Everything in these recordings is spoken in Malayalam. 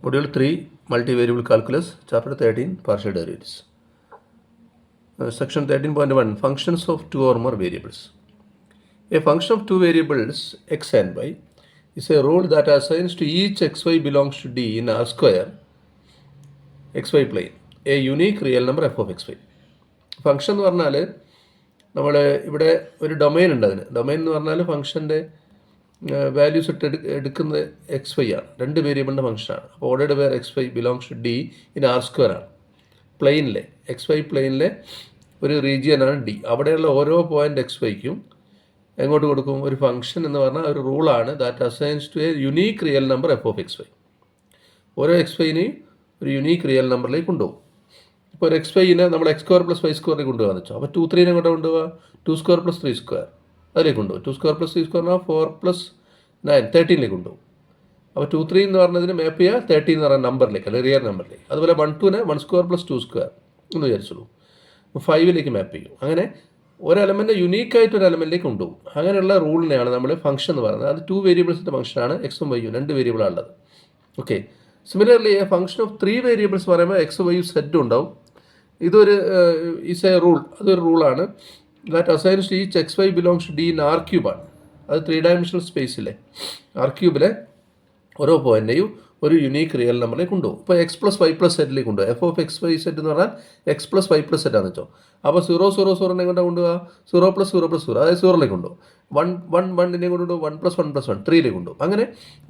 Module 3 Multivariable Calculus, Chapter 13 Partial Derivatives. Section 13.1 Functions of two or more variables. A function of two variables x and y is a rule that assigns to each xy belongs to D in R square xy plane a unique real number f of xy. Function എന്ന് പറഞ്ഞാൽ നമ്മൾ ഇവിടെ ഒരു ഡൊമൈൻ ഉണ്ട്. അതിന് ഡൊമൈൻ എന്ന് പറഞ്ഞാൽ ഫംഗ്ഷൻ്റെ വാല്യൂസ് ഇട്ട് എടുക്കുന്നത് എക്സ് വൈ ആണ്. രണ്ട് വേരിയബിളിൻ്റെ ഫംഗ്ഷനാണ്. അപ്പോൾ ordered where x y belongs to D in R square ആണ്. പ്ലെയിനിലെ എക്സ് വൈ പ്ലെയിനിലെ ഒരു റീജിയനാണ് ഡി. അവിടെയുള്ള ഓരോ പോയിൻ്റ് എക്സ് വൈക്കും എങ്ങോട്ട് കൊടുക്കും? ഒരു ഫംഗ്ഷൻ എന്ന് പറഞ്ഞാൽ ഒരു റൂളാണ് that assigns to a unique real number f of x y. ഓരോ എക്സ് വൈനെയും ഒരു യുണീക്ക് റിയൽ നമ്പറിലേക്ക് കൊണ്ടുപോകും. ഇപ്പോൾ ഒരു എക്സ് വൈനെ നമ്മൾ എക്സ് സ്ക്വയർ പ്ലസ് 5 സ്ക്വയറിലേക്ക് കൊണ്ടുപോകാന്ന് വെച്ചോ. അപ്പോൾ 2 3 എങ്ങോട്ട് കൊണ്ടുപോകുക? 2 സ്ക്വയർ പ്ലസ് 3 സ്ക്വയർ അതിലേക്ക് കൊണ്ടുപോകും. 2 സ്ക്വയർ പ്ലസ് 3 സ്ക്വയർ 4 പ്ലസ് 9 13ലേക്ക് കൊണ്ടുപോകും. അപ്പോൾ 2 3 എന്ന് പറഞ്ഞതിന് മാപ്പ് ചെയ്യുക 13 എന്ന് പറയുന്ന നമ്പറിലേക്ക്, അല്ലെങ്കിൽ റിയൽ നമ്പറിലേക്ക്. അതുപോലെ 1 2നെ 1 സ്ക്വയർ പ്ലസ് 2 സ്ക്വയർ എന്ന് വിചാരിച്ചുള്ളൂ. 5ലേക്ക് മാപ്പ് ചെയ്യും. അങ്ങനെ ഒരു എലമെൻറ്റ് യുണീക്കായിട്ട് ഒരു എലമെൻറ്റിലേക്ക് കൊണ്ടുപോകും. അങ്ങനെയുള്ള റൂളിനെയാണ് നമ്മൾ ഫംഗ്ഷൻ എന്ന് പറയുന്നത്. അത് 2 വേരിയബിൾസിൻ്റെ ഫംഗ്ഷനാണ് എക്സും വൈയും, 2 വേരിയബിളാണ് ഉള്ളത്. Okay. Similarly a function of 3 variables പറയുമ്പോൾ എക്സ് വൈയും സെറ്റും ഉണ്ടാവും. ഇതൊരു ഈസ് എ റൂൾ, അതൊരു റൂളാണ് that assigns to each x y belongs to D in R ക്യൂബാണ്. അത് 3 ഡയമെൻഷണൽ സ്പേസിലെ ആർ ക്യൂബിലെ ഓരോ പോയിൻ്റെയും ഒരു യുണീക്ക് റിയൽ നമ്പറിലേക്ക് കൊണ്ടുപോകും. ഇപ്പോൾ എക്സ് പ്ലസ് വൈ പ്ലസ് സെറ്റിലേക്ക് കൊണ്ടുപോകും. F of x y set എന്ന് പറഞ്ഞാൽ എക്സ് പ്ലസ് വൈ പ്ലസ് സെറ്റാന്ന് വെച്ചോ. അപ്പോൾ 0 0 0 എങ്ങോട്ടാണ് കൊണ്ടുപോകുക? 0 പ്ലസ് 0 പ്ലസ് 0, അതായത് 0ലേക്ക് കൊണ്ടുപോകും. 1 1 1 കൊണ്ടുപോകും. 1 പ്ലസ് 1 പ്ലസ് 1 3ലേക്ക് കൊണ്ടുപോകും. അങ്ങനെ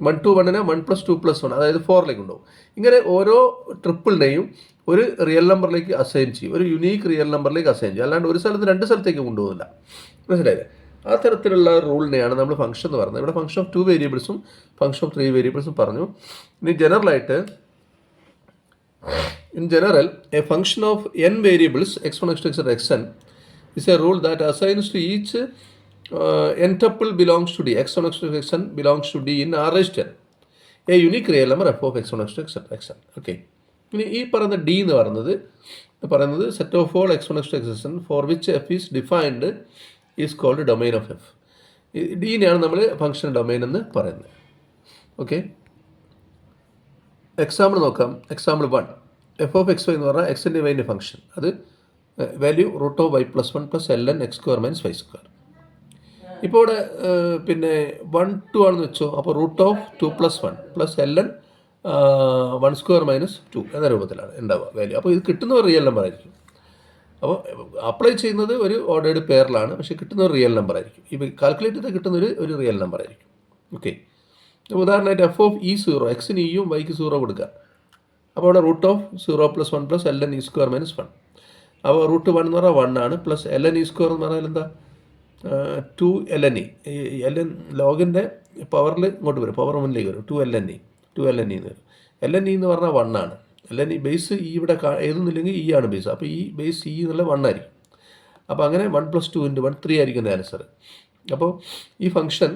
1 2 1നെ 1 പ്ലസ് 2 പ്ലസ് 1, അതായത് 4ലേക്ക് കൊണ്ടുപോകും. ഇങ്ങനെ ഓരോ ട്രിപ്പിളിനെയും ഒരു റിയൽ നമ്പറിലേക്ക് അസൈൻ ചെയ്യും, ഒരു യുണീക്ക് റിയൽ നമ്പറിലേക്ക് അസൈൻ ചെയ്യും. അല്ലാണ്ട് ഒരു സ്ഥലത്ത് 2 സ്ഥലത്തേക്ക് കൊണ്ടുപോകില്ല. മനസ്സിലായില്ലേ? ആ തരത്തിലുള്ള റൂളിനെയാണ് നമ്മൾ ഫംഗ്ഷൻ എന്ന് പറയുന്നത്. ഇവിടെ ഫംഗ്ഷൻ ഓഫ് 2 വേരിയബിൾസും ഫംഗ്ഷൻ ഓഫ് 3 വേരിയബിൾസും പറഞ്ഞു. ഇനി in general a function of n variables x1 x2 etc xn is a rule that assigns to each n tuple belongs to d. x1 x2 xn belongs to d in r raised to n a unique real number f of x1 x2 etc xn. Okay. ഇനി ഈ പറയുന്ന ഡി എന്ന് പറയുന്നത് set of all x1 x2 xn for which f is defined is called domain of f. ഡീനെയാണ് നമ്മൾ ഫംഗ്ഷൻ ഡൊമൈൻ എന്ന് പറയുന്നത്. ഓക്കെ. എക്സാമ്പിൾ നോക്കാം. Example 1 f of x y എന്ന് പറഞ്ഞാൽ എക്സിൻ്റെ വൈൻ്റെ ഫംഗ്ഷൻ. അത് value root of y plus 1 plus L N x square minus 5 square. ഇപ്പോൾ ഇവിടെ പിന്നെ 1 2 ആണെന്ന് വെച്ചോ. അപ്പോൾ root of 2 plus 1 plus L n 1 square minus 2 എന്ന രൂപത്തിലാണ് ഉണ്ടാവുക വാല്യൂ. അപ്പോൾ ഇത് കിട്ടുന്ന ഒരു റിയൽ നമ്പർ ആയിരിക്കും. അപ്പോൾ അപ്ലൈ ചെയ്യുന്നത് ഒരു ഓർഡേർഡ് പെയറിലാണ്, പക്ഷേ കിട്ടുന്ന ഒരു റിയൽ നമ്പർ ആയിരിക്കും. ഇപ്പോൾ കാൽക്കുലേറ്റ് ചെയ്ത് കിട്ടുന്ന ഒരു റിയൽ നമ്പർ ആയിരിക്കും. ഓക്കെ. ഉദാഹരണമായിട്ട് എഫ് ഓഫ് ഇ 0, എക്സിന് ഇയും വൈക്ക് 0 കൊടുക്കുക. അപ്പോൾ അവിടെ root of 0 plus 1 plus L N e square minus 1. അപ്പോൾ റൂട്ട് 1 എന്ന് പറഞ്ഞാൽ 1 ആണ്. Plus L N e square എന്ന് പറഞ്ഞാൽ എന്താ? 2 L N e. L N ലോഗിൻ്റെ പവറിൽ ഇങ്ങോട്ട് വരും, പവർ മുന്നിലേക്ക് വരും. 2 എൽ എൻ ഇ എന്ന് വരും. എൽ എൻ ഇ എന്ന് പറഞ്ഞാൽ 1 ആണ്. എൽ എൻ ഇ ബേസ് ഈ ഇവിടെ എഴുതുന്നില്ലെങ്കിൽ ഇ ആണ് ബേസ്. അപ്പോൾ ഈ ബേസ് ഇ എന്നുള്ള 1 ആയിരിക്കും. അപ്പോൾ അങ്ങനെ 1 പ്ലസ് 2 × 1 3 ആയിരിക്കും ആൻസർ. അപ്പോൾ ഈ ഫംഗ്ഷൻ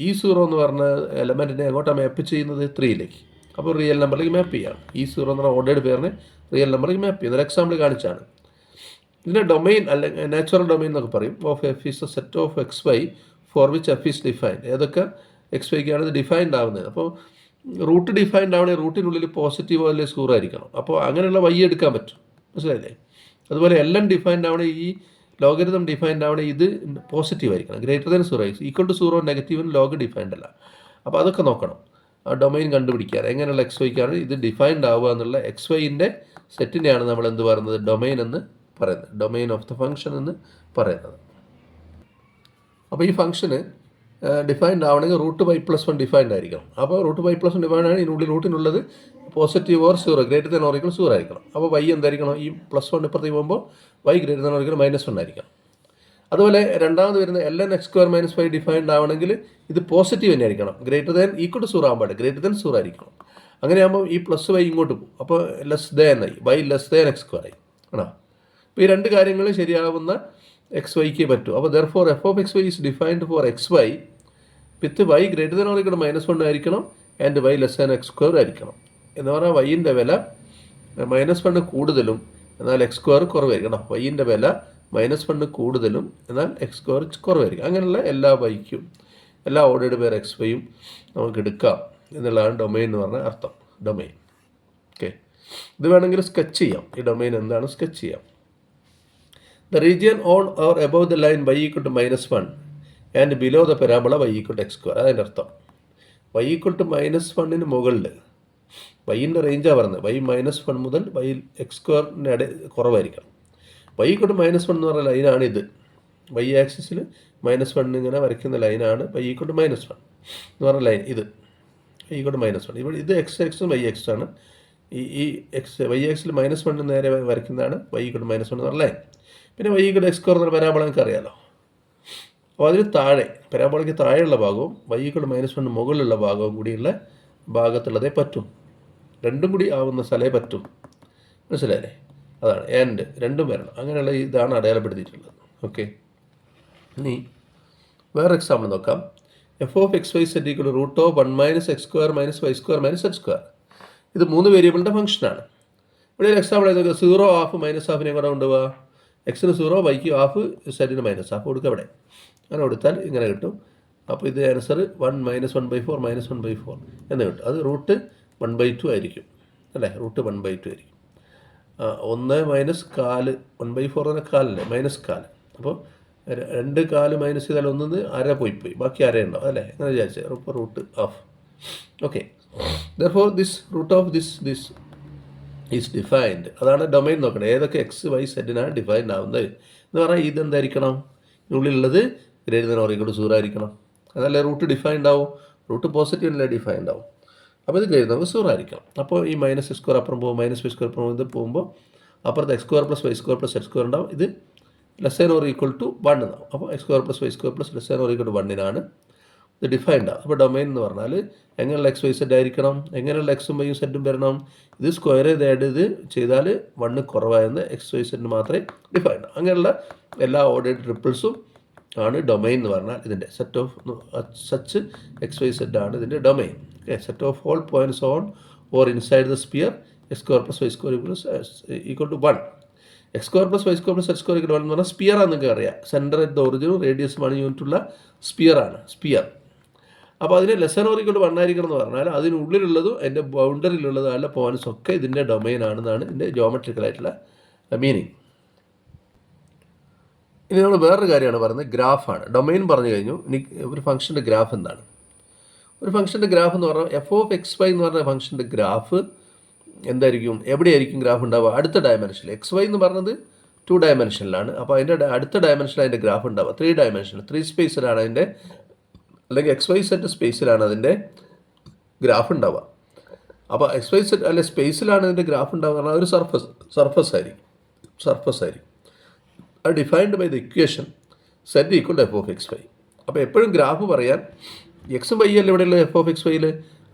ഇ 0 എന്ന് പറഞ്ഞ എലമെൻറ്റിനെ എങ്ങോട്ടാണ് മാപ്പ് ചെയ്യുന്നത്? 3ലേക്ക്. അപ്പോൾ റിയൽ നമ്പറിലേക്ക് മാപ്പ് ചെയ്യുകയാണ്. ഇ 0 എന്ന് പറഞ്ഞ ഓർഡേർഡ് പേരിനെ റിയൽ നമ്പറിലേക്ക് മാപ്പ് ചെയ്യുന്നത്. ഒരു എക്സാമ്പിൾ കാണിച്ചാണ്. ഇതിൻ്റെ ഡൊമൈൻ അല്ലെങ്കിൽ നാച്ചുറൽ ഡൊമൈൻ എന്നൊക്കെ പറയും. Of f is a set of x y for which f is defined. ഏതൊക്കെ എക്സ് വൈക്കാണ് ഇത് ഡിഫൈൻഡ് ആവുന്നത്? അപ്പോൾ റൂട്ട് ഡിഫൈൻഡ് ആവണമെങ്കിൽ റൂട്ടിനുള്ളിൽ പോസിറ്റീവോ അല്ലെങ്കിൽ സീറോ ആയിരിക്കണം. അപ്പോൾ അങ്ങനെയുള്ള വൈ എടുക്കാൻ പറ്റും. മനസ്സിലായില്ലേ? അതുപോലെ എൽ എൻ ഡിഫൈൻഡ് ആവണമെങ്കിൽ ഈ ലോഗരിതം ഡിഫൈൻഡ് ആവണമെങ്കിൽ ഇത് പോസിറ്റീവ് ആയിരിക്കണം. ഗ്രേറ്റർ ദാൻ 0 ഈക്വൽ ടു 0 നെഗറ്റീവിന് ലോഗ് ഡിഫൈൻഡ് അല്ല. അപ്പോൾ അതൊക്കെ നോക്കണം. ആ ഡൊമൈൻ കണ്ടുപിടിക്കാൻ എങ്ങനെയുള്ള എക്സ് വൈക്കാണ് ഇത് ഡിഫൈൻഡ് ആവുക എന്നുള്ള എക്സ് വൈൻ്റെ സെറ്റിനെയാണ് നമ്മൾ എന്ത് പറയുന്നത്? ഡൊമൈൻ എന്ന് പറയുന്നത്. ഡൊമൈൻ ഓഫ് ദ ഫംഗ്ഷൻ എന്ന് പറയുന്നത്. അപ്പോൾ ഈ ഫംഗ്ഷന് ഡിഫൈൻഡ് ആവണമെങ്കിൽ റൂട്ട് വൈ പ്ലസ് 1 ഡിഫൈൻഡ് ആയിരിക്കണം. അപ്പോൾ റൂട്ട് വൈ പ്ലസ് 1 ഡിഫൈൻഡ് ആണ്. ഇതിനുള്ളിൽ റൂട്ടിനുള്ളത് positive or 0 greater than or equal 0 ആയിരിക്കണം. അപ്പോൾ വൈ എന്തായിരിക്കണം? ഈ പ്ലസ് 1 ഇപ്പുറത്തേക്ക് പോകുമ്പോൾ y greater than or equal -1 ആയിരിക്കണം. അതുപോലെ രണ്ടാമത് വരുന്ന l N x square minus 5 defined ആവണമെങ്കിൽ ഇത് പോസിറ്റീവ് തന്നെ ആയിരിക്കണം. ഗ്രേറ്റർ ദാൻ ഈക്വൽ ടു 0 ആകുമ്പോൾ ഗ്രേറ്റർ ദാൻ 0 ആയിരിക്കണം. അങ്ങനെയാകുമ്പോൾ ഈ പ്ലസ് വൈ ഇങ്ങോട്ട് പോകും. അപ്പോൾ ലെസ് ദാൻ ആയി, y less than x square ആയി ആണോ? അപ്പോൾ ഈ 2 കാര്യങ്ങൾ ശരിയാവുന്ന എക്സ് വൈക്ക് പറ്റും. അപ്പോൾ therefore f of x y is defined for x y with y greater than or equal -1 ആയിരിക്കണം and y less than x square ആയിരിക്കണം. എന്ന് പറഞ്ഞാൽ വൈൻ്റെ വില -1 കൂടുതലും എന്നാൽ എക്സ് സ്ക്വയർ കുറവായിരിക്കണം. വൈൻ്റെ വില -1 കൂടുതലും എന്നാൽ എക്സ് സ്ക്വയർ കുറവായിരിക്കും. അങ്ങനെയുള്ള എല്ലാ വൈക്കും എല്ലാ ഓർഡേർഡ് പേർ എക്സ് വൈയും നമുക്ക് എടുക്കാം എന്നുള്ളതാണ് ഡൊമൈൻ എന്ന് പറഞ്ഞ അർത്ഥം. ഡൊമെയിൻ. ഓക്കെ, ഇത് വേണമെങ്കിൽ സ്കെച്ച് ചെയ്യാം. ഈ ഡൊമെയിൻ എന്താണ് സ്കെച്ച് ചെയ്യാം. The region on or above the line y equal to -1 and below the parabola y equal to x². അതിൻ്റെ അർത്ഥം y ഈക്വൽ ടു -1 മുകളിൽ വൈൻ്റെ റേഞ്ചാണ് പറയുന്നത്. y-1 മുതൽ x² കുറവായിരിക്കണം. y ഈക്വൽ ടു -1 എന്ന് പറഞ്ഞ ലൈനാണ് ഇത്. y ആക്സിസിൽ -1 ഇങ്ങനെ വരയ്ക്കുന്ന ലൈനാണ് y ഈക്വൽ ടു -1 എന്ന് പറഞ്ഞ ലൈൻ. ഇത് y ഈക്വൽ ടു -1. ഇവിടെ ഇത് x y x ആണ്. ഈ y ആക്സിൽ -1 നേരെ വരയ്ക്കുന്നതാണ് y ഈക്വൽ ടു -1 എന്ന് പറഞ്ഞ ലൈൻ. പിന്നെ y ഈക്വൽ ടു x² എന്ന് പറഞ്ഞ പരാബോള നിങ്ങൾക്ക് അറിയാമല്ലോ. അപ്പോൾ അതിന് താഴെ, പരാബോളയ്ക്ക് താഴെയുള്ള ഭാഗവും y ഈക്വൽ ടു -1 മുകളിലുള്ള ഭാഗവും കൂടിയുള്ള ഭാഗത്തുള്ളതേ പറ്റും. രണ്ടും കൂടി ആവുന്ന സ്ഥലമേ പറ്റും. മനസ്സിലായില്ലേ? അതാണ് ആൻഡ് രണ്ടും വരണം. അങ്ങനെയുള്ള ഇതാണ് അടയാളപ്പെടുത്തിയിട്ടുള്ളത്. ഓക്കെ, ഇനി വേറെ എക്സാമ്പിൾ നോക്കാം. f(x, y, z) = √1 - x² - y² - z². ഇത് 3 വേരിയബിളിൻ്റെ ഫംഗ്ഷനാണ്. ഇവിടെ ഒരു എക്സാമ്പിൾ ആയത് 0, ഹാഫ്, -1/2 കൂടെ കൊണ്ടുപോവുക. എക്സിന് 0, വൈക്ക് ഹാഫ്, സെഡിന് -1/2 കൊടുക്കുക. അവിടെ അങ്ങനെ കൊടുത്താൽ ഇങ്ങനെ കിട്ടും. അപ്പോൾ ഇത് ആൻസർ 1 - 1/4 - 1/4 എന്ന് കിട്ടും. അത് √1/2 ആയിരിക്കും അല്ലേ? √1/2 ആയിരിക്കും. 1 - 1/4, 1/4 തന്നെ കാലല്ലേ, -1/4. അപ്പോൾ 2 കാല് മൈനസ് ചെയ്താൽ 1 അര പോയി ബാക്കി അര ഉണ്ടാവും അല്ലേ? അങ്ങനെ വിചാരിച്ചത്. ഇപ്പോൾ √1/2. Okay, therefore this root of this is defined. അതാണ് ഡൊമൈൻ നോക്കണം. ഏതൊക്കെ x, y, z ഡിഫൈൻഡ് ആവുന്നത് എന്ന് പറഞ്ഞാൽ ഇതെന്തായിരിക്കണം? ഉള്ളിലുള്ളത് >0 ആയിരിക്കണം. അതല്ലേ റൂട്ട് ഡിഫൈൻഡ് ആവും. റൂട്ട് പോസിറ്റീവ് അല്ലേ ഡിഫൈൻഡ് ആവും. അപ്പോൾ ഇത് >0 ആയിരിക്കണം. അപ്പോൾ ഈ -x² അപ്പുറം പോകും, -y² അപ്പുറം പോകും. ഇത് പോകുമ്പോൾ അപ്പുറത്ത് x² + y² + z² ഉണ്ടാവും. ഇത് < > 1 എന്നാവും. അപ്പോൾ x² + y² > 1 ഇത് ഡിഫൈൻഡ് ആണ്. അപ്പോൾ ഡൊമൈൻ എന്ന് പറഞ്ഞാൽ എങ്ങനെയുള്ള x, y, z ആയിരിക്കണം? എങ്ങനെയുള്ള എക്സും വൈയും സെറ്റും വരണം? ഇത് സ്ക്വയർ ചെയ്ത് ചെയ്താൽ 1 കുറവായെന്ന് x, y, z മാത്രമേ ഡിഫൈൻഡ് ആണ്. അങ്ങനെയുള്ള എല്ലാ ഓർഡേഡ് ട്രിപ്പിൾസും ആണ് ഡൊമൈൻ എന്ന് പറഞ്ഞാൽ. ഇതിൻ്റെ set of such x, y, z ആണ് ഇതിൻ്റെ domain. Okay, set of all points on or inside the sphere x² + y² = 1. x² + y² + z² = 1 എന്ന് പറഞ്ഞാൽ സ്പിയറാണ്. നിങ്ങൾക്ക് അറിയാം, സെൻറ്റർ അറ്റ് ദ ഒറിജിനും റേഡിയസുമാണ് യൂണിറ്റുള്ള സ്പിയറാണ് സ്പിയർ. അപ്പോൾ അതിന് < 1 ആയിരിക്കണം എന്ന് പറഞ്ഞാൽ അതിനുള്ളിലുള്ളതും അതിൻ്റെ ബൗണ്ടറിയിലുള്ളതും അല്ല പോയിൻറ്റ്സ് ഒക്കെ ഇതിൻ്റെ ഡൊമൈൻ ആണെന്നാണ് ഇതിൻ്റെ ജോമെട്രിക്കലായിട്ടുള്ള മീനിങ്. ഇനി നമ്മൾ വേറൊരു കാര്യമാണ് പറയുന്നത്, ഗ്രാഫാണ്. ഡൊമൈൻ പറഞ്ഞു കഴിഞ്ഞു. ഇനി ഒരു ഫംഗ്ഷൻ്റെ ഗ്രാഫ് എന്താണ്? ഒരു ഫംഗ്ഷൻ്റെ ഗ്രാഫ് എന്ന് പറഞ്ഞാൽ f(x, y) എന്ന് പറഞ്ഞ ഫംഗ്ഷൻ്റെ ഗ്രാഫ് എന്തായിരിക്കും? എവിടെയായിരിക്കും ഗ്രാഫ് ഉണ്ടാവുക? അടുത്ത ഡയമെൻഷനിൽ. xy എന്ന് പറഞ്ഞത് 2 ഡയമെൻഷനിലാണ്. അപ്പോൾ അതിൻ്റെ അടുത്ത ഡയമെൻഷനിൽ അതിൻ്റെ ഗ്രാഫ് ഉണ്ടാവുക 3 ഡയമെൻഷനിൽ, 3 സ്പേസിലാണ് അതിൻ്റെ, അല്ലെങ്കിൽ XYZ സ്പേസിലാണ് അതിൻ്റെ ഗ്രാഫ് ഉണ്ടാവുക. അപ്പോൾ XYZ അല്ലെ സ്പേസിലാണ് അതിൻ്റെ ഗ്രാഫ് ഉണ്ടാവുക പറഞ്ഞാൽ ഒരു സർഫസ് ആയിരിക്കും. അത് defined by the equation z = f(x, y). അപ്പോൾ എപ്പോഴും ഗ്രാഫ് പറയാൻ എക്സും വൈ അല്ല ഇവിടെയുള്ള f(x, y)ൽ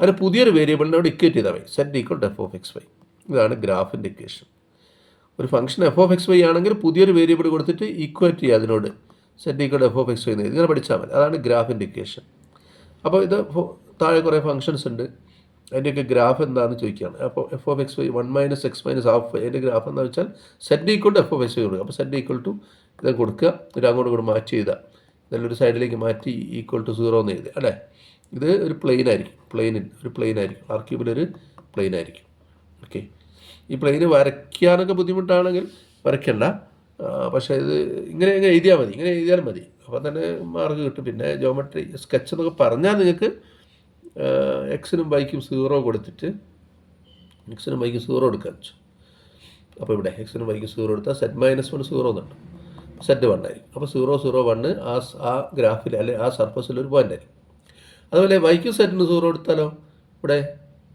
അതിന് പുതിയൊരു വേരിയബിളിനോട് ഇക്വേറ്റ് ചെയ്താൽ മതി. z = f(x, y). ഇതാണ് ഗ്രാഫിൻ്റെ ഇക്വേഷൻ. ഒരു ഫംഗ്ഷൻ f(x, y) ആണെങ്കിൽ പുതിയൊരു വേരിയബിൾ കൊടുത്തിട്ട് ഈക്വേറ്റ് ചെയ്യുക അതിനോട്. z = f(x, y) എന്ന് ഇങ്ങനെ പഠിച്ചാൽ മതി. അതാണ് ഗ്രാഫിൻ്റെ ഇക്വേഷൻ. അപ്പോൾ ഇത് താഴെ കുറേ ഫംഗ്ഷൻസ് ഉണ്ട്, അതിൻ്റെയൊക്കെ ഗ്രാഫ് എന്താണെന്ന് ചോദിക്കുകയാണ്. അപ്പോൾ f(x, y) 1 - x - ½ അതിൻ്റെ ഗ്രാഫ് എന്താണെന്ന് വെച്ചാൽ z = f(x, y) കൊടുക്കുക. അപ്പോൾ z = ഇത് കൊടുക്കുക, ഇത് അങ്ങോട്ട് മാറ്റി ചെയ്താൽ നല്ലൊരു സൈഡിലേക്ക് മാറ്റി =0 എന്ന് എഴുതുക അല്ലേ? ഇത് ഒരു പ്ലെയിൻ ആയിരിക്കും, ആർക്യൂബിലൊരു പ്ലെയിൻ ആയിരിക്കും. ഓക്കെ, ഈ പ്ലെയിന് വരയ്ക്കാനൊക്കെ ബുദ്ധിമുട്ടാണെങ്കിൽ വരയ്ക്കണ്ട, പക്ഷേ ഇത് ഇങ്ങനെ എഴുതിയാൽ മതി. അപ്പോൾ തന്നെ മാർക്ക് കിട്ടും. പിന്നെ ജോമെട്രി സ്കെച്ച് എന്നൊക്കെ പറഞ്ഞാൽ നിങ്ങൾക്ക് എക്സിനും വൈക്കും 0 കൊടുത്തിട്ട് എക്സിനും വൈക്കും 0 എടുക്കാൻ വെച്ചു. അപ്പോൾ ഇവിടെ എക്സിനും വൈക്കും 0 കൊടുത്താൽ z - 1 0 എന്നുണ്ട്, z 1 ആയിരിക്കും. അപ്പോൾ 0, 0, 1 ആ ഗ്രാഫിൽ അല്ലെ ആ സർഫസിൽ ഒരു പോയിൻ്റ് ആയിരിക്കും. അതുപോലെ വൈക്കും സെറ്റിന് 0 കൊടുത്താലോ, ഇവിടെ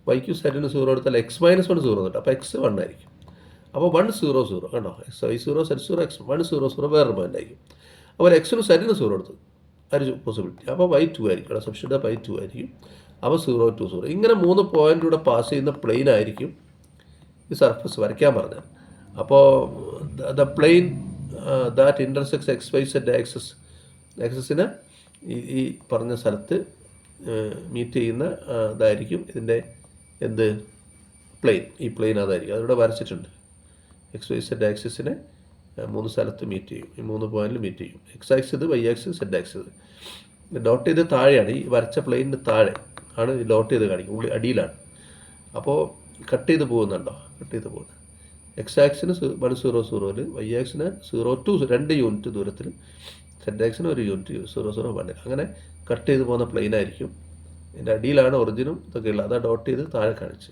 വൈക്കും സെറ്റിന് 0 കൊടുത്താൽ x - 1 0 എന്നുണ്ട്. അപ്പോൾ x 1 ആയിരിക്കും. അപ്പോൾ 1 0 0 കണ്ടോ, x y 0 z 0 x 1 0 0 വേറൊരു പോയിൻ്റ് ആയിരിക്കും. അതുപോലെ എക്സിനും സെറ്റിന് 0 കൊടുത്തു, അതൊരു പോസിബിലിറ്റി. അപ്പോൾ y 2 ആയിരിക്കും, ഇവിടെ സബ്സ്റ്റിറ്റ്യൂട്ട് y 2 ആയിരിക്കും. അപ്പോൾ 0 2 0 ഇങ്ങനെ 3 പോയിൻ്റിലൂടെ പാസ് ചെയ്യുന്ന പ്ലെയിൻ ആയിരിക്കും ഈ സർഫസ് വരയ്ക്കാൻ പറഞ്ഞത്. അപ്പോൾ the plane that intersects x, y, z ആക്സസിന് ഈ പറഞ്ഞ സ്ഥലത്ത് മീറ്റ് ചെയ്യുന്ന ഇതായിരിക്കും ഇതിൻ്റെ പ്ലെയിൻ. ഈ പ്ലെയിൻ അതായിരിക്കും, അതിവിടെ വരച്ചിട്ടുണ്ട്. x, y, z ആക്സിസിനെ 3 സ്ഥലത്ത് മീറ്റ് ചെയ്യും, ഈ 3 പോയിന്റിൽ മീറ്റ് ചെയ്യും. x axis, y axis, z axis. Dot ചെയ്ത് താഴെയാണ്, ഈ വരച്ച പ്ലെയിനിന് താഴെ ആണ് ഡോട്ട് ചെയ്ത് കാണിക്കും, അടിയിലാണ്. അപ്പോൾ കട്ട് ചെയ്ത് പോകുന്നുണ്ടോ? കട്ട് ചെയ്ത് പോകുന്നത് എക്സ് ആക്സിന് 100 വൈ ആക്സിന് 0 to 2 യൂണിറ്റ് ദൂരത്തിൽ, സെഡ് ആക്സിന് 1 യൂണിറ്റ് 0 1 അങ്ങനെ കട്ട് ചെയ്ത് പോകുന്ന പ്ലെയിൻ ആയിരിക്കും. ഇതിൻ്റെ അടിയിലാണ് ഒറിജിനും ഇതൊക്കെ ഉള്ളത്. അതാ ഡോട്ട് ചെയ്ത് താഴെ കാണിച്ച്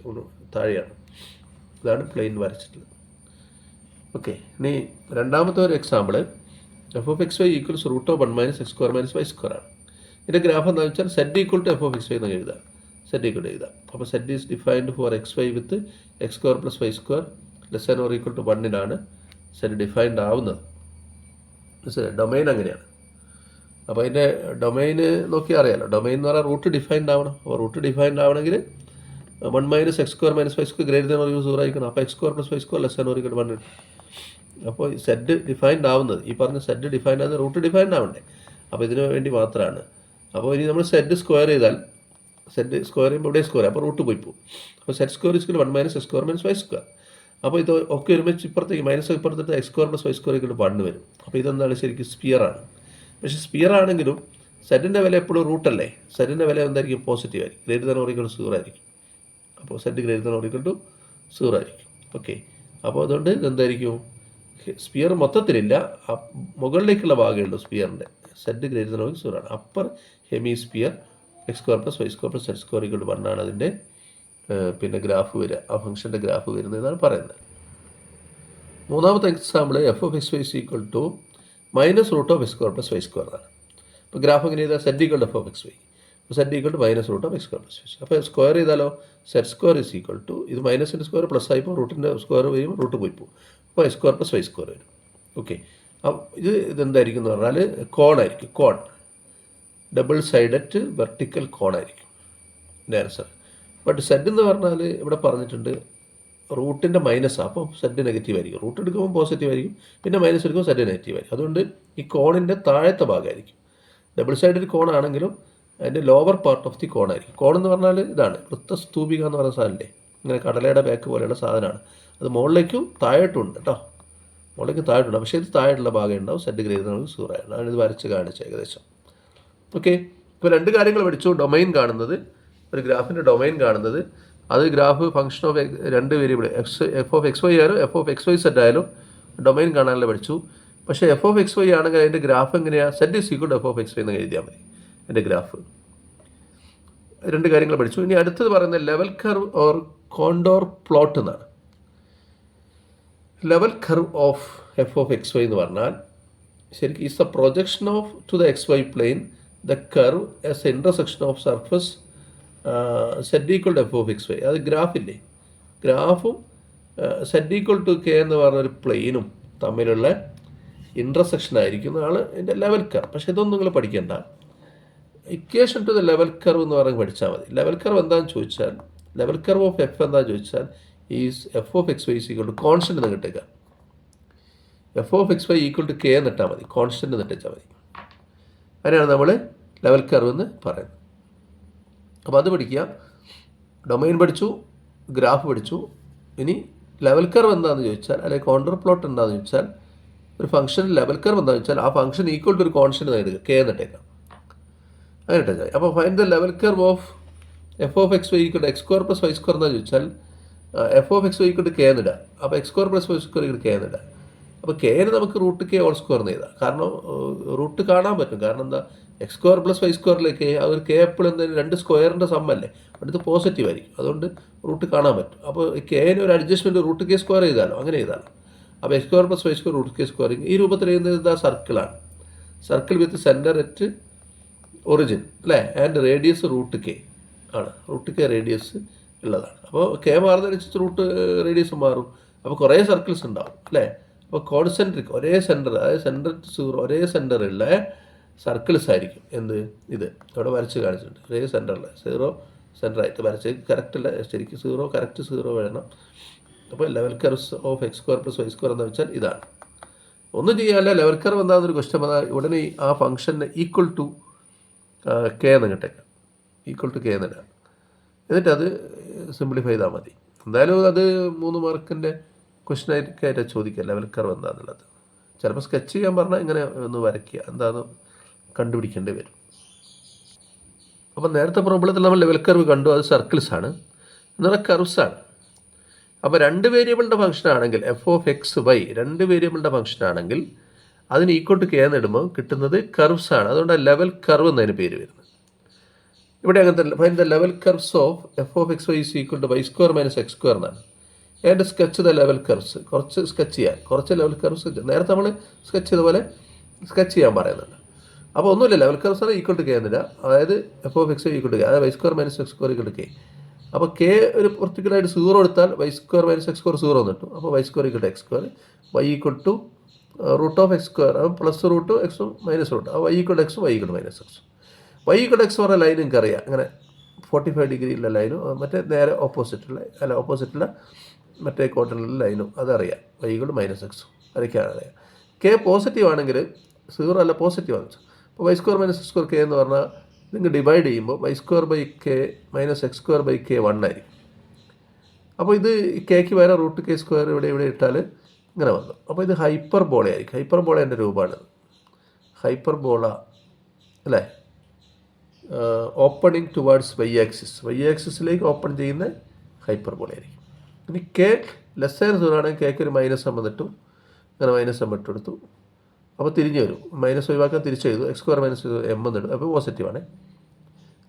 താഴെയാണ്. ഇതാണ് പ്ലെയിൻ വരച്ചിട്ടുള്ളത്. ഓക്കെ, ഇനി രണ്ടാമത്തെ ഒരു example f of x y equals root of 1 - x² - y² ആണ്. ഇതിൻ്റെ ഗ്രാഫ് എന്താണെന്ന് വെച്ചാൽ zed equal to f of x y എന്ന് എഴുതാം. സെഡ് ഈക്വൽ ടു എഴുതാം. അപ്പോൾ zed is defined for x y with x² + y² <= 1 zed defined ആവുന്നത്. ഡൊമൈൻ അങ്ങനെയാണ്. അപ്പോൾ അതിൻ്റെ ഡൊമൈന് നോക്കിയാൽ അറിയാമല്ലോ. ഡൊമൈൻ എന്ന് പറഞ്ഞാൽ റൂട്ട് ഡിഫൈൻഡ് ആവണം. അപ്പോൾ റൂട്ട് ഡിഫൈൻഡ് ആവണമെങ്കിൽ 1 - x² - y² > 0 ആയിരിക്കണം. അപ്പോൾ x² + y² <= 1 അപ്പോൾ സെഡ് ഡിഫൈൻഡ് ആവുന്നത്, ഈ പറഞ്ഞ സെഡ് ഡിഫൈൻഡ് ആവുന്നത് റൂട്ട് ഡിഫൈൻഡ് ആവണ്ടേ. അപ്പോൾ ഇതിനു വേണ്ടി മാത്രമാണ്. അപ്പോൾ ഇനി നമ്മൾ സെഡ് സ്ക്വയർ ചെയ്താൽ, സെഡ് സ്ക്വയർ ചെയ്യുമ്പോൾ ഇവിടെ സ്ക്വയർ, അപ്പോൾ റൂട്ട് പോയി പോകും. അപ്പോൾ സെഡ് സ്ക്വയർ = 1 - x² - y². അപ്പോൾ ഇത് ഒക്കെ ഒരുമിച്ച് ഇപ്പുറത്തേക്ക് മൈനസ് ഇപ്പുറത്തിട്ട് x² + y² = 1 വരും. അപ്പോൾ ഇതെന്താണ്? ശരിക്കും സ്പിയറാണ്. പക്ഷേ സ്പിയർ ആണെങ്കിലും സെഡിൻ്റെ വില എപ്പോഴും റൂട്ടല്ലേ. സെഡിൻ്റെ വില എന്തായിരിക്കും? പോസിറ്റീവ് ആയിരിക്കും. > 0 ആയിരിക്കും. അപ്പോൾ സെഡ് > 0 ആയിരിക്കും. ഓക്കെ, അപ്പോൾ അതുകൊണ്ട് ഇതെന്തായിരിക്കും? സ്പിയർ മൊത്തത്തിലില്ല, മുകളിലേക്കുള്ള ഭാഗമുള്ളൂ സ്പിയറിൻ്റെ. സെഡ് > 0 ആണ്. Upper hemi sphere x² + y² + z² = 1 ആണ് അതിൻ്റെ പിന്നെ ഗ്രാഫ് വരിക. ആ ഫംഗ്ഷൻ്റെ ഗ്രാഫ് വരുന്നതെന്നാണ് പറയുന്നത്. മൂന്നാമത്തെ example f of x y = -√(x² + y² ആണ്. ഇപ്പോൾ ഗ്രാഫ് എങ്ങനെ ചെയ്താൽ zed = f of x y, zed = -√(x² + y². അപ്പോൾ സ്ക്വയർ ചെയ്താലോ z² = ഇത് മൈനസിൻ്റെ സ്ക്വയർ പ്ലസ് ആയിപ്പോൾ റൂട്ടിൻ്റെ സ്ക്വയർ വരുമ്പോൾ റൂട്ട് പോയി പോകും. അപ്പോൾ x² + y² വരും. ഓക്കെ, ഇതെന്തായിരിക്കും എന്ന് പറഞ്ഞാൽ കോണായിരിക്കും. കോൺ ഡബിൾ സൈഡഡ് വെർട്ടിക്കൽ കോണായിരിക്കും ഇതിൻ്റെ ആൻസർ. ബട്ട് സെഡ് എന്ന് പറഞ്ഞാൽ ഇവിടെ പറഞ്ഞിട്ടുണ്ട് റൂട്ടിൻ്റെ മൈനസാണ്. അപ്പോൾ സെഡ് നെഗറ്റീവ് ആയിരിക്കും. റൂട്ട് എടുക്കുമ്പോൾ പോസിറ്റീവ് ആയിരിക്കും, പിന്നെ മൈനസ് എടുക്കുമ്പോൾ സെഡ് നെഗറ്റീവ് ആയിരിക്കും. അതുകൊണ്ട് ഈ കോണിൻ്റെ താഴത്തെ ഭാഗമായിരിക്കും. ഡബിൾ സൈഡഡ് കോണാണെങ്കിലും അതിൻ്റെ ലോവർ പാർട്ട് ഓഫ് ദി കോണായിരിക്കും. കോൺ എന്ന് പറഞ്ഞാൽ ഇതാണ് വൃത്തസ്തൂപിക എന്ന് പറയുന്ന സാധനമല്ലേ, ഇങ്ങനെ കടലയുടെ ബാക്ക് പോലെയുള്ള സാധനമാണ്. അത് മുകളിലേക്കും താഴോട്ടും ഉണ്ട് കേട്ടോ, മുകളിലേക്കും താഴോട്ടുണ്ട്. പക്ഷേ ഇത് താഴെയുള്ള ഭാഗം ഉണ്ടാവും. സെഡ് > 0 ആണ്. ആണ് ഇത് വരച്ച് കാണിച്ച് ഏകദേശം. ഓക്കെ, ഇപ്പോൾ രണ്ട് കാര്യങ്ങൾ പഠിച്ചു. ഡൊമൈൻ കാണുന്നത്, ഒരു ഗ്രാഫിൻ്റെ ഡൊമൈൻ കാണുന്നത്, അത് graph function of 2 variable f of x y ആയാലും f of x y z ആയാലും ഡൊമൈൻ കാണാനുള്ള പഠിച്ചു. പക്ഷേ എഫ് ഓഫ് എക്സ് വൈ ആണെങ്കിൽ അതിൻ്റെ ഗ്രാഫ് എങ്ങനെയാണ്? Zed = f of x y എന്ന് എഴുതിയാൽ മതി എൻ്റെ ഗ്രാഫ്. രണ്ട് കാര്യങ്ങൾ പഠിച്ചു. ഇനി അടുത്തത് പറയുന്നത് level curve or contour plot എന്നാണ്. Level curve of f of x y എന്ന് പറഞ്ഞാൽ ശരിക്കും is the projection of to the x y plane the curve as a intersection of surface z = f of x y. അത് ഗ്രാഫില്ലേ, ഗ്രാഫും സെഡ് = കെ എന്ന് പറഞ്ഞൊരു പ്ലെയിനും തമ്മിലുള്ള ഇൻ്റർസെക്ഷൻ ആയിരിക്കും എന്നാണ് ഇതിൻ്റെ ലെവൽ കർവ്. പക്ഷേ ഇതൊന്നും നിങ്ങൾ പഠിക്കേണ്ട. Equation two the level curve എന്ന് പറഞ്ഞ് പഠിച്ചാൽ മതി. ലെവൽ കർവ് എന്താണെന്ന് ചോദിച്ചാൽ, ലെവൽ കർവ് ഓഫ് എഫ് എന്താണെന്ന് ചോദിച്ചാൽ is f of x y = constant എന്ന് കിട്ടുക. F of x y = k എന്നിട്ടാൽ മതി, കോൺസ്റ്റൻ്റ് എന്നിട്ടാൽ മതി. അതിനാണ് നമ്മൾ ലെവൽ കർവ് എന്ന് പറയുന്നത്. അപ്പോൾ അത് പഠിക്കുക. ഡൊമൈൻ പഠിച്ചു, ഗ്രാഫ് പഠിച്ചു. ഇനി ലെവൽ കർവ് എന്താണെന്ന് ചോദിച്ചാൽ, അല്ലെങ്കിൽ കോണ്ടർ പ്ലോട്ട് എന്താണെന്ന് ചോദിച്ചാൽ, ഒരു ഫംഗ്ഷൻ ലെവൽ കർവ് എന്താണെന്ന് വെച്ചാൽ ആ ഫംഗ്ഷൻ = ഒരു കോൺസ്റ്റൻ്റ് നേടുക, കെ എന്നിട്ടേക്കാം. അങ്ങനെ ഇട്ടേക്കാം. അപ്പോൾ find the level curve of f of x y = x² + y² എന്താണെന്ന് ചോദിച്ചാൽ f of x y = k എന്നിടുക. അപ്പോൾ x² + y² കെ എന്നിടുക. അപ്പോൾ കെന് നമുക്ക് √k² എന്ന് എഴുതാം. കാരണം റൂട്ട് കാണാൻ പറ്റും. കാരണം എന്താ, x² + y² ആ ഒരു കെ എപ്പോഴും എന്തായാലും 2 സ്ക്വയറിൻ്റെ സമ്മല്ലേ, അടുത്ത് പോസിറ്റീവ് ആയിരിക്കും. അതുകൊണ്ട് റൂട്ട് കാണാൻ പറ്റും. അപ്പോൾ കെന് ഒരു അഡ്ജസ്റ്റ്മെൻറ്റ് √k² ചെയ്താലോ, അങ്ങനെ ചെയ്താലോ. അപ്പോൾ x² + y² √k². ഈ രൂപത്തിൽ എഴുതുന്നത് ഇതാ സർക്കിളാണ്. Circle with centre at origin അല്ലേ, ആൻഡ് റേഡിയസ് √k ആണ്. √k റേഡിയസ് ഉള്ളതാണ്. അപ്പോൾ കെ മാറുന്നതനുസരിച്ച് റൂട്ട് റേഡിയസ് മാറും. അപ്പോൾ കുറേ സർക്കിൾസ് ഉണ്ടാവും അല്ലേ. അപ്പോൾ കോൺസെൻട്രിക് ഒരേ സെൻറ്റർ, അതായത് സെൻറ്റർ ടു 0 ഒരേ സെൻറ്ററുള്ള സർക്കിൾസ് ആയിരിക്കും. എന്ത് ഇത് ഇവിടെ വരച്ച് കാണിച്ചിട്ടുണ്ട്. ഒരേ സെൻറ്ററിൽ 0 സെൻറ്ററായിട്ട് വരച്ച് കറക്റ്റല്ല, ശരിക്കും 0 കറക്റ്റ് 0 വേണം. അപ്പോൾ level curves of x² + y² എന്ന് വെച്ചാൽ ഇതാണ്. ഒന്നും ചെയ്യാല്ല, ലെവൽ കർവ് എന്താണെന്നൊരു ക്വസ്റ്റ്യൻ വന്നാൽ ഉടനെ ആ ഫംഗ്ഷന് = കെ എന്ന് കിട്ടേക്കാം, = കെ എന്നിടാം. എന്നിട്ട് അത് സിംപ്ലിഫൈ ചെയ്താൽ മതി. എന്തായാലും അത് 3 മാർക്കിൻ്റെ ക്വസ്റ്റ്യൻ ആയിട്ടാണ് ചോദിക്കുക ലെവൽ കർവ് എന്താണെന്നുള്ളത്. ചിലപ്പോൾ സ്കെച്ച് ചെയ്യാൻ പറഞ്ഞാൽ ഇങ്ങനെ ഒന്ന് വരയ്ക്കുക, എന്താണെന്ന് കണ്ടുപിടിക്കേണ്ടി വരും. അപ്പം നേരത്തെ പ്രോബ്ലത്തിൽ നമ്മൾ ലെവൽ കർവ് കണ്ടു, അത് സർക്കിൾസാണ്. എന്ന് പറഞ്ഞാൽ കർവ്സാണ്. അപ്പോൾ രണ്ട് വേരിയബിളിൻ്റെ ഫംഗ്ഷൻ ആണെങ്കിൽ എഫ് ഓഫ് എക്സ് വൈ രണ്ട് വേരിയബിളിൻ്റെ ഫംഗ്ഷൻ ആണെങ്കിൽ അതിന് ഈക്വൽ ടു കെ എന്നിടുമ്പോൾ കിട്ടുന്നത് കർവ്സ് ആണ്. അതുകൊണ്ട് ലെവൽ കർവ് എന്നതിന് പേര് വരുന്നത്. ഇവിടെ അങ്ങനത്തെ find the level curves of f of x y is equal to y square minus x square എന്നാണ്. And sketch the level curves. കുറച്ച് സ്കെച്ച് ചെയ്യാൻ, കുറച്ച് ലെവൽ കർവ്സ് നേരത്തെ നമ്മൾ സ്കെച്ച് ചെയ്തപോലെ സ്കെച്ച് ചെയ്യാൻ പറയുന്നുണ്ട്. അപ്പോൾ ഒന്നുമില്ല, ലെവൽ കർവ്സ് ആണ് ഈക്വൽ ടു കെ എന്നില്ല. അതായത് f of x equal to k, അതായത് y square minus x square equal to k. അപ്പോൾ കെ ഒരു പെർട്ടിക്കുലറായിട്ട് 0 എടുത്താൽ y square minus x square 0 എന്ന് കിട്ടും. അപ്പോൾ y square equal to x square, y equal to root of x square, അപ്പോൾ പ്ലസ് റൂട്ട് എക്സും മൈനസ് റൂട്ട്, അപ്പോൾ വൈ ഈക്വൽ ടു എക്സും വൈ ഈക്വൽ ടു മൈനസ് എക്സും. വൈ ഈക്വൽ ടു എക്സ് പറഞ്ഞ ലൈൻ നിങ്ങൾക്ക് അറിയാം, അങ്ങനെ 45 ഡിഗ്രിയിലുള്ള ലൈനും മറ്റേ നേരെ ഓപ്പോസിറ്റുള്ള മറ്റേ ക്വാർട്ടറിലുള്ള ലൈനും അതറിയാം. വൈ ഈക്വൽ ടു മൈനസ് എക്സും വരയ്ക്കാൻ അറിയാം. കെ പോസിറ്റീവ് ആണെങ്കിൽ 0 അല്ല പോസിറ്റീവ് ആണ്. അപ്പോൾ y square minus x square k എന്ന് പറഞ്ഞാൽ നിങ്ങൾ ഡിവൈഡ് ചെയ്യുമ്പോൾ y square by k minus x square by k 1 ആയിരിക്കും. അപ്പോൾ ഇത് കെക്ക് വരെ റൂട്ട് കെ സ്ക്വയർ ഇവിടെ ഇട്ടാൽ ഇങ്ങനെ വന്നു. അപ്പോൾ ഇത് ഹൈപ്പർബോള ആയിരിക്കും. ഹൈപ്പർബോളേൻ്റെ രൂപമാണ് ഹൈപ്പർബോള അല്ലേ. ഓപ്പണിങ് ടുവേർഡ്സ് വൈ ആക്സിസിലേക്ക് ഓപ്പൺ ചെയ്യുന്ന ഹൈപ്പർബോള ആയിരിക്കും. ഇനി കെ ലെസ് ദാൻ 0 ആണെങ്കിൽ കേക്ക് ഒരു മൈനസ് എം എന്നിട്ടും അങ്ങനെ മൈനസ് എം ഇട്ടെടുത്തു. അപ്പോൾ തിരിഞ്ഞ് വരും, മൈനസ് ഒഴിവാക്കാൻ തിരിച്ച് ചെയ്തു, എക്സ് സ്ക്വയർ മൈനസ് എം എന്നിടും, അപ്പോൾ പോസിറ്റീവാണ്.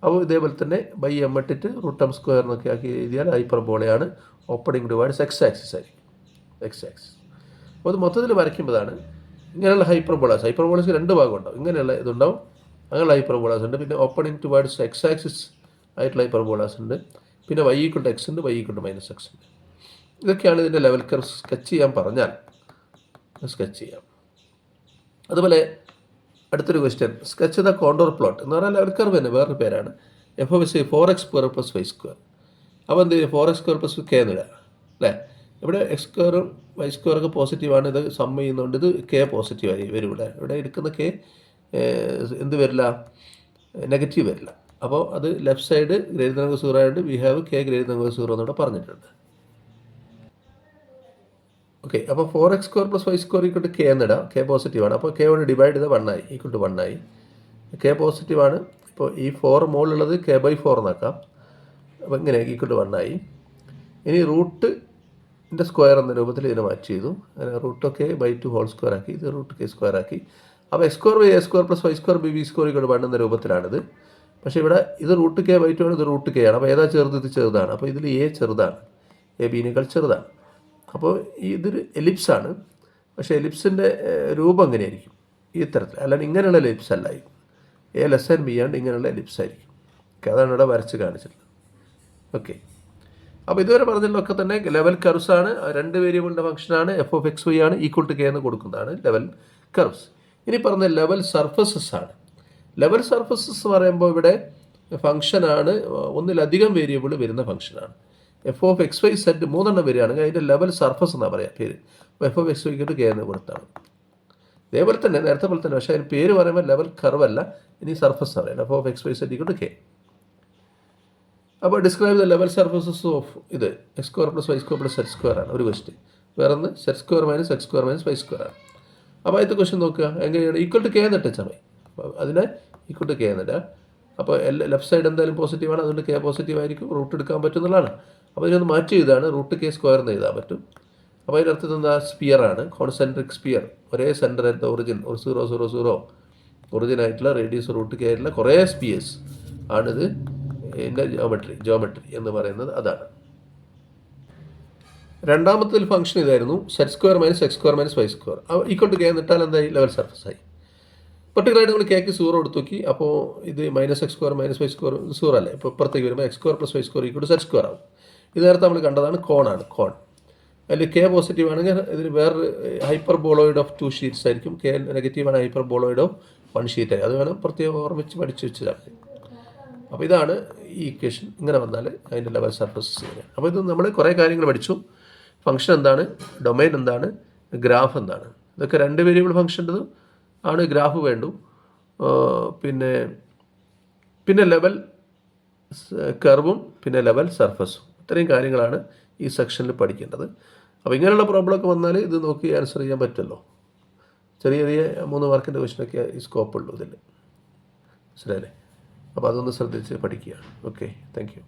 അപ്പോൾ ഇതേപോലെ തന്നെ ബൈ എം ഇട്ടിട്ട് റൂട്ട് എം സ്ക്വയർ എന്നൊക്കെ ആക്കി എഴുതിയാൽ ഹൈപ്പർബോളയാണ്. ഓപ്പണിംഗ് ടുവേർഡ്സ് എക്സ് ആക്സിസ് ആയിരിക്കും, എക്സ് ആക്സിസ്. അപ്പോൾ ഇത് മൊത്തത്തിൽ വരയ്ക്കുമ്പോഴാണ് ഇങ്ങനെയുള്ള ഹൈപ്പർബോളാസ് രണ്ട് ഭാഗം ഉണ്ടാവും. ഇങ്ങനെയുള്ള ഇതുണ്ടാവും, അങ്ങനെയുള്ള ഹൈപ്പർബോളാസ് ഉണ്ട്. പിന്നെ ഓപ്പണിംഗ് ടുവേർഡ്സ് എക്സ് ആക്സിസ് ആയിട്ടുള്ള ഹൈപ്പർബോളാസ് ഉണ്ട്. പിന്നെ വൈ ഈക്വൽ ടു എക്സ് ഉണ്ട്, y equal to minus x ഉണ്ട്. ഇതൊക്കെയാണ് ഇതിൻ്റെ ലെവൽ കർവ് സ്കെച്ച് ചെയ്യാൻ പറഞ്ഞാൽ സ്കെച്ച് ചെയ്യാം. അതുപോലെ അടുത്തൊരു question, sketch the contour plot എന്ന് പറഞ്ഞാൽ ലെവൽ കർവ് തന്നെ വേറൊരു പേരാണ്. F of x 4x square plus y square. അപ്പോൾ എന്ത് ചെയ്യും, 4x സ്ക്വയർ പ്ലസ് കെ എന്നിടുക അല്ലേ. ഇവിടെ എക്സ് സ്ക്വയറും വൈ സ്ക്വയറൊക്കെ പോസിറ്റീവാണ്, ഇത് സം ചെയ്യുന്നതുകൊണ്ട് ഇത് കെ പോസിറ്റീവായി വരും. ഇവിടെ എടുക്കുന്ന കെ എന്ത് വരില്ല, നെഗറ്റീവ് വരില്ല. അപ്പോൾ അത് ലെഫ്റ്റ് സൈഡ് ഗ്രേറ്റർ ദാൻ 0 ആയതുകൊണ്ട് we have k greater than 0 എന്നിവിടെ പറഞ്ഞിട്ടുണ്ട്. ഓക്കെ, അപ്പോൾ 4x square plus y square equal to k എന്നിടാം. കെ പോസിറ്റീവാണ്, അപ്പോൾ കെ കൊണ്ട് ഡിവൈഡ് ചെയ്ത് 1 ആയി, ഈക്വൽ ടു 1 ആയി. കെ പോസിറ്റീവാണ്, ഇപ്പോൾ ഈ 4 മുകളിലുള്ളത് കെ ബൈ 4 എന്നാക്കാം. അപ്പോൾ ഇങ്ങനെ ഈക്വൽ ടു 1 ആയി. ഇനി റൂട്ടിൻ്റെ സ്ക്വയർ എന്ന രൂപത്തിൽ ഇതിനെ മാറ്റി ചെയ്തു. അങ്ങനെ root k by 2 whole square ആക്കി, ഇത് റൂട്ട് കെ സ്ക്വയർ ആക്കി. അപ്പോൾ x square by a square plus y square b b square equal to 1 എന്ന രൂപത്തിലാണിത്. പക്ഷേ ഇവിടെ ഇത് റൂട്ട് കെ ബൈ 2 ആണ്, ഇത് റൂട്ട് കെ ആണ്. അപ്പോൾ ഏതാ ചെറുത്, ഇത് ചെറുതാണ്. അപ്പോൾ ഇതിൽ എ ചെറുതാണ്, എ ബിനേക്കാൾ ചെറുതാണ്. അപ്പോൾ ഇതൊരു എലിപ്സാണ്. പക്ഷേ എലിപ്സിൻ്റെ രൂപം എങ്ങനെയായിരിക്കും, ഈ തരത്തിൽ അല്ലാണ്ട് ഇങ്ങനെയുള്ള എലിപ്സ് അല്ലായിരിക്കും. എ ലെസ് ആൻഡ് ബി ആണ്ട് ഇങ്ങനെയുള്ള എലിപ്സ് ആയിരിക്കും. ഓക്കെ, അതാണ് ഇവിടെ വരച്ച് കാണിച്ചിട്ടുള്ളത്. ഓക്കെ, അപ്പോൾ ഇതുവരെ പറഞ്ഞതിലൊക്കെ തന്നെ ലെവൽ കർവ്സ് ആണ്. രണ്ട് വേരിയബിളിൻ്റെ ഫംഗ്ഷനാണ്, എഫ് ഓഫ് എക്സ് വൈ ആണ് ഈക്വൽ ടു കെ എന്ന് കൊടുക്കുന്നതാണ് ലെവൽ കർവ്സ്. ഇനി പറഞ്ഞ ലെവൽ സർഫസസ് ആണ്. ലെവൽ സർഫസസ് പറയുമ്പോൾ ഇവിടെ ഫംഗ്ഷനാണ്, ഒന്നിലധികം വേരിയബിൾ വരുന്ന ഫംഗ്ഷനാണ്. F of x y set 3 എണ്ണം വരികയാണെങ്കിൽ അതിൻ്റെ ലെവൽ സർഫസ് എന്നാണ് പറയുക പേര്. അപ്പോൾ എഫ് ഓഫ് എക്സ് വൈക്ക് കെ എന്ന് കൊടുത്താണ്. ഇതേപോലെ തന്നെ നേരത്തെ പോലെ തന്നെ, പക്ഷേ അതിന് പേര് പറയുമ്പോൾ ലെവൽ കർവ് അല്ല, ഇനി സർഫസ് എന്ന് പറയാം. F of x y z equal to k. അപ്പോൾ describe the level surfaces of ഇത് x square plus y square plus z square ആണ് ഒരു ക്വസ്റ്റ്യൻ. വേറൊന്ന് z square minus x square minus y square ആണ്. അപ്പോൾ ആദ്യത്തെ ക്വസ്റ്റ്യൻ നോക്കുക, എങ്ങനെയാണ് ഈക്വൽ ടു കെ എന്നിട്ട് വെച്ചാൽ മതി. അപ്പോൾ അതിനെ ഈക്വൽ ടു കെ എന്നിട്ട്, അപ്പോൾ ലെഫ്റ്റ് സൈഡ് എന്തായാലും പോസിറ്റീവാണ്, അതുകൊണ്ട് കെ പോസിറ്റീവ് ആയിരിക്കും, റൂട്ട് എടുക്കാൻ പറ്റുന്നതാണ്. അപ്പോൾ ഇതിനൊന്ന് മാറ്റി ചെയ്താണ് റൂട്ട് കെ സ്ക്വയർ എന്ന് എഴുതാൻ പറ്റും. അപ്പോൾ അതിനർത്ഥം എന്താ, സ്പിയർ ആണ്, കോൺസെൻട്രിക് സ്പിയർ, ഒരേ സെൻറ്റർ അറ്റ് ദ ഒറിജിൻ, ഒരു 0 0 0 ഒറിജിൻ ആയിട്ടുള്ള റേഡിയസ് റൂട്ട് കെ ആയിട്ടുള്ള കുറേ സ്പിയേഴ്സ് ആണിത്. ഇതിൻ്റെ ജോമെട്രി എന്ന് പറയുന്നത് അതാണ്. രണ്ടാമത്തെ ഫംഗ്ഷൻ ഇതായിരുന്നു, z square minus x square minus y square equal to k എന്നിട്ടാൽ എന്തായി, ലെവൽ സർഫസ് ആയി. പെർട്ടിക്കുലറായിട്ട് നമ്മൾ കേക്ക് 0 എടുത്ത് നോക്കി. അപ്പോൾ ഇത് minus x square minus y square 0 അല്ലേ. ഇപ്പോൾ ഇപ്പുറത്തേക്ക് വരുമ്പോൾ x square plus y square equal to set square ആവും. ഇത് നേരത്തെ നമ്മൾ കണ്ടതാണ്, കോണാണ്. കോൺ അതിൽ കെ പോസിറ്റീവ് ആണെങ്കിൽ ഇതിന് വേറൊരു ഹൈപ്പർബോളോയിഡ് ഓഫ് 2 ഷീറ്റ്സ് ആയിരിക്കും. കെ നെഗറ്റീവ് ആണ്, ഹൈപ്പർബോളോയിഡ് ഓഫ് 1 ഷീറ്റ് ആയി. അത് വേണം പ്രത്യേകം ഓർമ്മിച്ച് പഠിച്ചു വെച്ചാൽ മതി. അപ്പോൾ ഇതാണ് ഈ ഇക്വേഷൻ. ഇങ്ങനെ വന്നാൽ അതിൻ്റെ ലെവൽ സർഫസ് വരിക. അപ്പോൾ ഇത് നമ്മൾ കുറേ കാര്യങ്ങൾ പഠിച്ചു. ഫംഗ്ഷൻ എന്താണ്, ഡൊമൈൻ എന്താണ്, ഗ്രാഫ് എന്താണ്. ഇതൊക്കെ രണ്ട് വേരിയബിൾ ഫംഗ്ഷൻ്റെത് ആണ്, ഗ്രാഫ് വേണ്ടു. പിന്നെ ലെവൽ കർവും പിന്നെ ലെവൽ സർഫസും. ഇത്രയും കാര്യങ്ങളാണ് ഈ സെക്ഷനിൽ പഠിക്കേണ്ടത്. അപ്പോൾ ഇങ്ങനെയുള്ള പ്രോബ്ലമൊക്കെ വന്നാൽ ഇത് നോക്കി ആൻസർ ചെയ്യാൻ പറ്റുമല്ലോ. ചെറിയ 3 മാർക്കിൻ്റെ ക്വസ്റ്റനൊക്കെ ഈ സ്കോപ്പുള്ളൂ ഇതിൽ, മനസ്സിലായില്ലേ. അപ്പോൾ അതൊന്ന് ശ്രദ്ധിച്ച് പഠിക്കുക. Okay, thank you.